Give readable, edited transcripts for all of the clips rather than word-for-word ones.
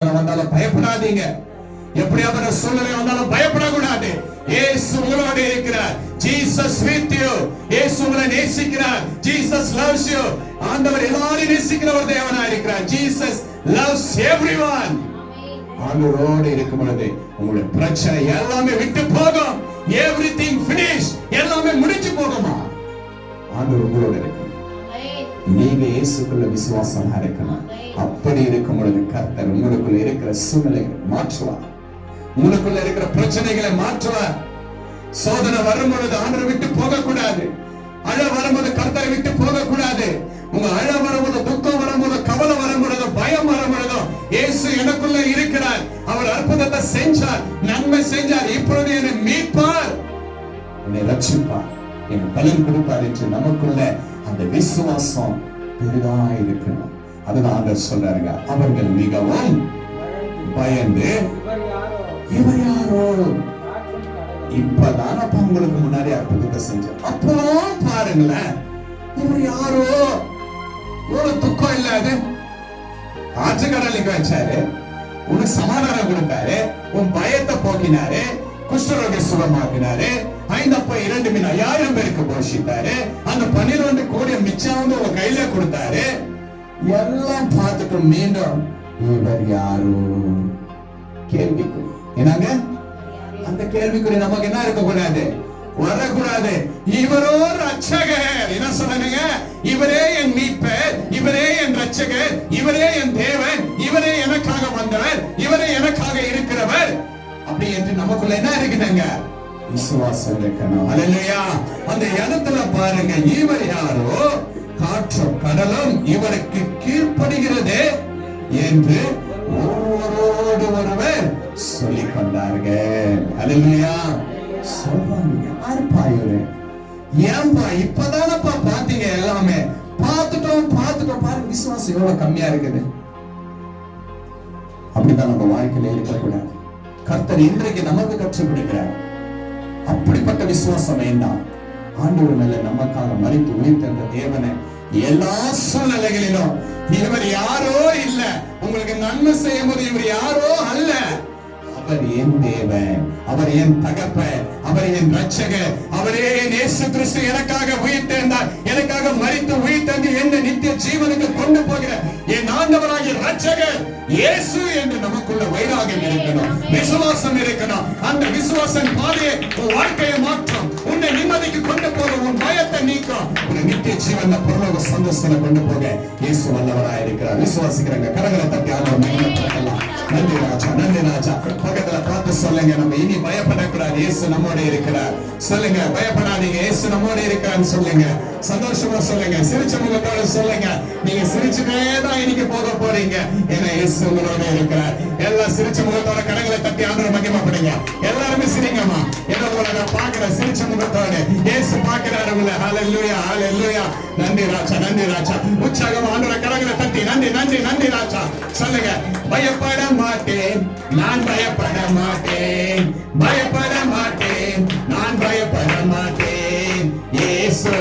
வந்தாலும் பயப்படாதீங்க. எப்படியாவது சூழ்நிலை வந்தாலும் பயப்படக்கூடாது. இயேசு உங்களோடு இருக்கிறார். Jesus with you. இயேசு உங்களை நேசிக்கிறார். Jesus loves you. ஆண்டவர் எல்லாரையும் நேசிக்கிற ஒரு தேவனா இருக்கிறார். Jesus loves everyone. ஆண்டவரோடு இருக்கும் பொழுது உங்களுடைய பிரச்சனை எல்லாமே விட்டு போகும். Everything finished. எல்லாமே முடிஞ்சு போகுமா? ஆண்டவர் உங்களோடு இருக்கிறார். நீங்க இயேசுக்குள்ள விசுவாசமா இருக்கணும். அப்படி இருக்கும் பொழுது கர்த்தர் உங்களுக்குள்ள இருக்கிற சூழ்நிலைகளை மாற்றுவார். உங்களுக்குள்ள இருக்கிற பிரச்சனைகளை மாற்றுவார். சோதனை வரும் பொழுது ஆண்டவர் விட்டு போக கூடாது. அழ வரும்போது கர்த்தரை விட்டு போக கூடாது. உங்க அழ வரும்போது, துக்கம் வரும்போது, கவலை வரும்போது, பயம் வரும்போது இயேசு எனக்குள்ள இருக்கிறார். அவர் அற்புதத்தை செஞ்சார், நன்மை செஞ்சார். இப்பொழுது என்னை மீட்பார், என்னை ரட்சிப்பார், எனக்கு பலன் கொடுப்பார் என்று நமக்குள்ள அந்த விசுவாசம் பெரிதா இருக்கணும். அதுதான் ஆண்டவர் சொல்றாருங்க. அவர்கள் மிகவும் பயந்து இவர் யாரோ, இப்பதான் அப்ப உங்களுக்கு முன்னாடி அற்புதத்தை செஞ்சார், அப்போ பாருங்களேன் இவர் யாரோ, ஒரு துக்கம் இல்லாது ஆற்றுக்கடலுக்கு வச்சாரு, உனக்கு சமாதானம் கொடுத்தாரு, உன் பயத்தை போக்கினாரு, குஷ்டரோகி சுகமாக்கினாரு, 5 அப்பம் 2 மீன் 5000 பேருக்கு போஷித்தாரு, அந்த 12 கோடி மிச்சம் வந்து உங்க கையில கொடுத்தாரு. எல்லாம் பார்த்துட்டு மீண்டும் இவர் யாரு கேள்விக்குறி. என்னங்க அந்த கேள்விக்குறி நமக்கு என்ன இருக்க கூடாது, வரக்கூடாது. இவரோ ரட்சகர், என்ன சொன்னாங்க, இவரே என் மீட்பர், இவரே என் ரட்சகர், இவரே என் தேவன், இவரே எனக்காக வந்தவர், இவரே எனக்காக இருக்கிறவர். அப்படி என்று நமக்குள்ள என்ன இருக்குதுங்க, விசுவாசம் இருக்கணும். அல்லேலூயா. அந்த இடத்துல பாருங்க, இவர் யாரோ காற்றும் கடலும் இவருக்கு கீழ்ப்படுகிறது என்று ஒருவரோடு ஒருவர் சொல்லிக் கொண்டார்கள். அல்லேலூயா. சொல்றாங்க, யாருப்பா இவரு, ஏன்பா இப்பதானப்பா பாத்தீங்க, எல்லாமே பார்த்துட்டோம் பாருங்க, விசுவாசம் எவ்வளவு கம்மியா இருக்குது. அப்படிதான் நம்ம வாழ்க்கையில இருக்கக்கூடாது. கர்த்தர் இன்றைக்கு நமக்கு கற்றுக் கொடுக்கிறார். அப்படிப்பட்ட விசுவாசம் வேண்டாம். ஆண்டவர் மேல நமக்காக மரித்து உயிர்த்த தேவனை எல்லா சூழ்நிலைகளிலும் இவர் யாரோ இல்ல, உங்களுக்கு நன்மை செய்யும் போது இவர் யாரோ அல்ல, அவர் என் தேவன், அவர் என் தகப்பன், அவர் என் ரட்சகர், அவரே என் இயேசு கிறிஸ்து எனக்காக உயிர்த்தெழுந்தார், எனக்காக மரித்து உயிர்த்தெழுந்து என்னை நித்திய ஜீவனுக்கு கொண்டு போகிற என் ஆண்டவராகிய ரட்சகர் இயேசு என்று நமக்குள்ள வைராகியம் இருக்கணும், விசுவாசம் இருக்கணும். அந்த விசுவாசம் பாதையை உன் வாழ்க்கையை மாற்றும், உன்னை நிம்மதிக்கு கொண்டு போக, உன் பயத்தை நீக்கும், உன்னை நித்திய ஜீவன பரலோக சந்தோஷத்தை கொண்டு போக இயேசு வல்லவராய் இருக்கிறார். விசுவாசிக்கிறவங்க கரங்களை தட்டி ஆண்டவரை மகிமைப்படுத்தலாம். நன்றி ராஜா, நன்றி ராஜா. பக்கத்துல பார்த்து சொல்லுங்க, நம்ம இனி பயப்படக்கூடாது, இயேசு நம்மோட இருக்கிறார். சொல்லுங்க, பயப்படாதீங்க, இயேசு நம்மோட இருக்கிறான்னு சொல்லுங்க. சந்தோஷமா சொல்லுங்க, சிரிச்ச முகத்தோட சொல்லுங்க. நீங்க சிரிச்சுட்டே தான் இன்னைக்கு போக போறீங்க, ஏன்னா இயேசு உங்களோட இருக்கிறார். எல்லாம் சிரிச்ச முகத்தோட கரங்களை தட்டி ஆண்டவரை மகிமைப்படுங்க. எல்லாருமே சிரிங்கம்மா. ஏன்னா உங்களை நான் பார்க்கிறேன் சிரிச்ச முகத்தோட, இயேசு பார்க்கிறாரு உங்களை. ஹல்லேலூயா, ஹல்லேலூயா. நன்றி ராஜா, நன்றி ராஜா. உற்சாகமா ஆண்டவரை கரங்களை தட்டி நன்றி நன்றி நன்றி ராஜா சொல்லுங்க. பயப்பட மாட்டேன், நான் பயப்பட மாட்டேன், பயப்பட மாட்டேன், நான் பயப்பட மாட்டேன், இயேசு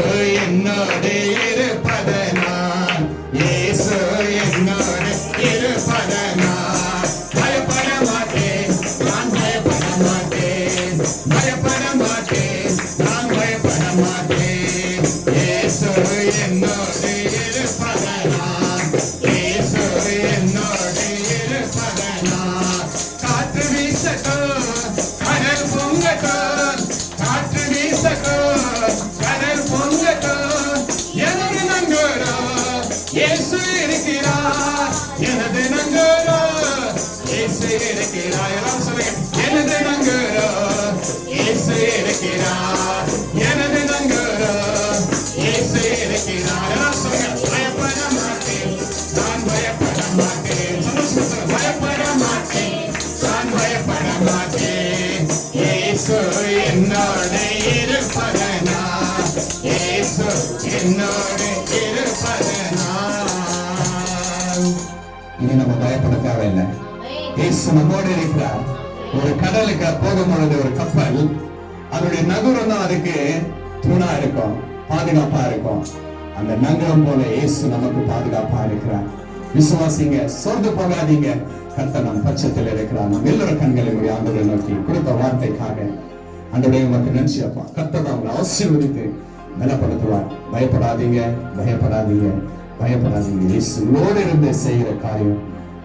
என்னோடு இருப்பதனால், இயேசு என்னோடு இருப்பதனால், பயப்பட மாட்டேன், நான் பயப்பட மாட்டேன், பயப்பட மாட்டேன், நான் பயப்பட மாட்டேன், இயேசு என்னோடு இருப்பதனால், இயேசு என்னோடு இருப்பதனால். காற்று வீசட்டும், கடல் பொங்கட்டும், காற்று வீசட்டும், கடல் பொங்கட்டும், எனது நங்கூரோ இயேசு இருக்கிறார், எனது நங்கூரோ இயேசு இருக்கிறார். எல்லாம் சொல்லுங்க, எனது நங்கூரோ இயேசு இருக்கிறார், எனது நங்கூரோ இயேசு இருக்கிறார். எல்லாம் சொல்லுங்க, பயப்பட மாட்டேன், நான் பயப்பட மாட்டேன், சந்தோஷமா பயப்பட மாட்டேன், நான் பயப்பட மாட்டேன், இயேசு என்னோடு இருப்பதனால், இயேசு என்னோடு இருப்பதனால். இனி நம்ம பயப்பட தேவையில்லை, இயேசு நம்மோடு இருக்கிறார். ஒரு கடலுக்கு போகும் பொழுது ஒரு கப்பல், அதனுடைய நகரம் தான் அதுக்கு தூணா இருக்கும், பாதுகாப்பா இருக்கும். அந்த நகரம் போல இயேசு நமக்கு பாதுகாப்பா இருக்கிறார். விசுவாசிங்க, சோர்ந்து போகாதீங்க. கர்த்தர் நம் பட்சத்தில் இருக்கிறார். நம் எல்லோரும் கண்களை மூடி ஆண்டவரை நோக்கி கொடுத்த வார்த்தைக்காக ஆண்டவரே உமக்கு நன்றி அப்பா. கர்த்தர் தான் உங்களை ஆசீர்வதித்து பலப்படுத்துவார். பயப்படாதீங்க, பயப்படாதீங்க, பயப்படாதீங்க. இயேசுவோடு இருந்து செய்கிற காரியம்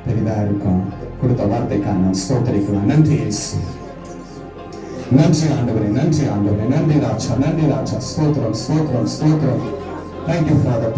பெரிதா இருக்கும். கொடுத்த வார்த்தைக்காக நாம் ஸ்தோத்திரிக்கலாம். நன்றி இயேசு, நன்றி ஆண்டவரே, நன்றி ஆண்டவரே, நன்றி ராஜா, நன்றி ராஜா. ஸ்தோத்திரம், ஸ்தோத்திரம், ஸ்தோத்திரம். Thank you, Father.